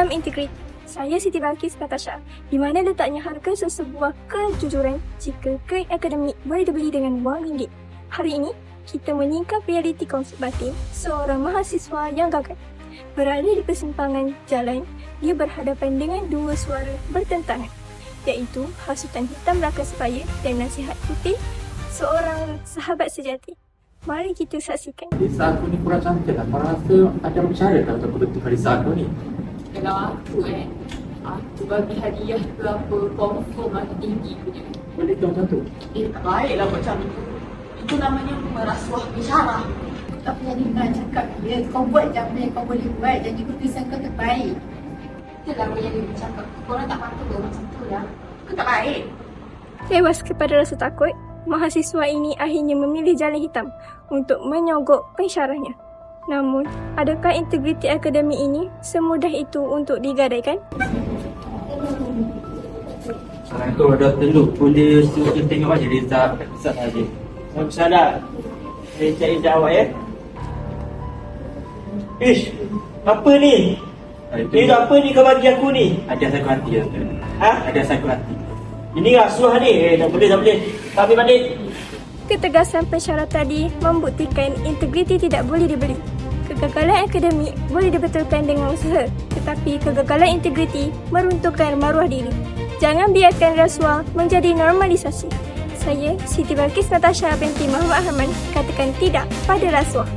hitam integriti. Saya Siti Balkis Natasha. Di mana letaknya harga sesebuah kejujuran jika grade akademik boleh dibeli dengan wang ringgit? Hari ini, kita menyingkap realiti konsep batin seorang mahasiswa yang gagal. Berada di persimpangan jalan, dia berhadapan dengan dua suara bertentangan, iaitu hasutan hitam belakang sebaya dan nasihat putih seorang sahabat sejati. Mari kita saksikan. Hadisah aku ni kurang cantik lah. Kau rasa ada cara tak untuk bentuk hadisah aku ni? Kalau aku bagi hadiah ke apa, confirm ada tinggi punya. Boleh tahu macam tu? Tak baiklah macam tu. Itu namanya merasuah bicara. Tak pernah dengar cakap dia, kau buat je apa yang kau boleh buat, jadi keputusan kau terbaik. Itulah yang dia cakap. Korang tak patut dia macam tu lah. Itu tak baik. Tewas kepada rasa takut, mahasiswa ini akhirnya memilih jalan hitam untuk menyogok pensyarahnya. Namun, adakah integriti akademik ini semudah itu untuk digadaikan? Assalamualaikum warahmatullahi wabarakatuh. Boleh suruh tengok aja result saja. Waalaikumsalam. Saya cari jawab ya. Ish, apa ni? Ini apa ni kau bagi aku ni? Ada sakit hati ya. Ha? Ada sakit hati. Ini rasuah ni. Tak boleh, tak boleh. Tak boleh balik. Ketegasan pensyarah tadi membuktikan integriti tidak boleh dibeli. Kegagalan akademik boleh dibetulkan dengan usaha, tetapi kegagalan integriti meruntuhkan maruah diri. Jangan biarkan rasuah menjadi normalisasi. Saya, Siti Balkis Natasha binti Muhammad Ahmad, katakan tidak pada rasuah.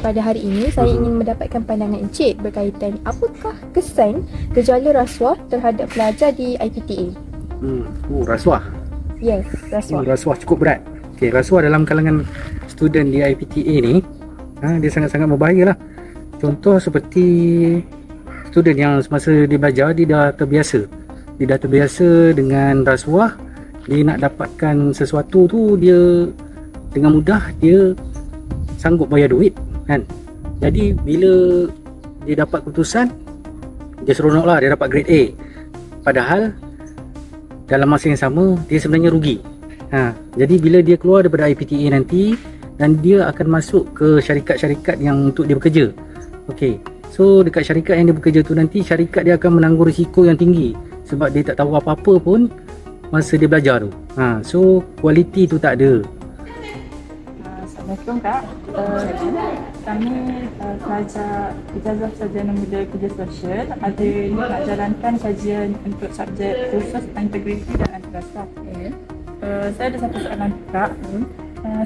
Pada hari ini, saya ingin mendapatkan pandangan Encik berkaitan apakah kesan gejala rasuah terhadap pelajar di IPTA. Rasuah. Yes, rasuah. Rasuah cukup berat. Okey, rasuah dalam kalangan student di IPTA ni, dia sangat-sangat membahayalah. Contoh seperti student yang semasa dia belajar, dia dah terbiasa. Dia dah terbiasa dengan rasuah. Dia nak dapatkan sesuatu tu, dia dengan mudah dia sanggup bayar duit. Kan? Jadi bila dia dapat keputusan, dia seronok lah, dia dapat grade A. Padahal dalam masa yang sama dia sebenarnya rugi. Jadi bila dia keluar daripada IPTA nanti, dan dia akan masuk ke syarikat-syarikat yang untuk dia bekerja. Okey. So dekat syarikat yang dia bekerja tu nanti, syarikat dia akan menanggung risiko yang tinggi sebab dia tak tahu apa-apa pun masa dia belajar tu. So kualiti tu tak ada. Assalamualaikum Kak. Kami pelajar ijazah sarjana muda kerja sosial ada nak jalankan kajian untuk subjek khusus integriti dan anti-rasuah. Saya ada satu soalan Kak.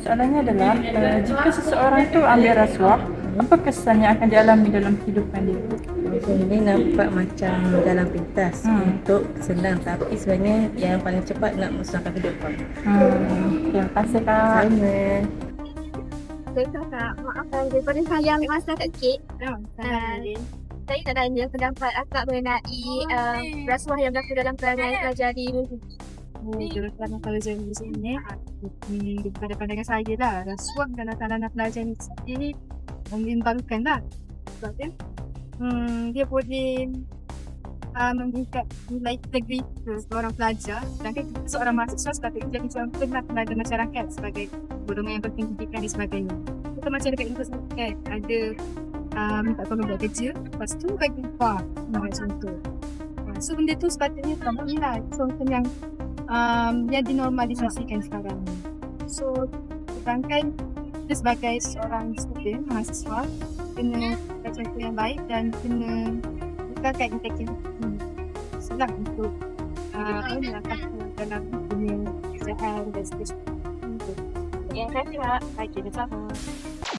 Soalannya adalah jika seseorang tu ambil rasuah, apa kesan yang akan dialami dalam kehidupan dia? Ini nampak macam jalan pintas untuk senang, tapi sebenarnya yang paling cepat nak musnahkan kehidupan. Terima kasih Kak. Sama. Kakak, maafkan daripada saya ambil masa kat Kek. Saya nak tanya pendapat akak mengenai rasuah yang berlaku dalam kalangan pelajar di dalam kalangan pelajar di sini. Pada pandangan saya lah, rasuah dalam kalangan pelajar ini membimbangkan lah. Sebabnya dia boleh meningkat nilai integriti seorang pelajar, sedangkan seorang mahasiswa sepatutnya jadi contohlah kepada masyarakat sebagai golongan yang berpendidikan dan sebagainya. Kita macam dekat universiti kan, ada minta tolong buat kerja, lepas tu bagi upah macam tu. So benda tu sepatutnya tak boleh lah, contoh yang dinormalisasikan sekarang ni. So sedangkan kita sebagai seorang student, mahasiswa, kena contoh yang baik dan kena bukankan integriti senang untuk melangkah dalam dunia kerjaan dan sebagainya. Yang saya Kak, bagi bersama.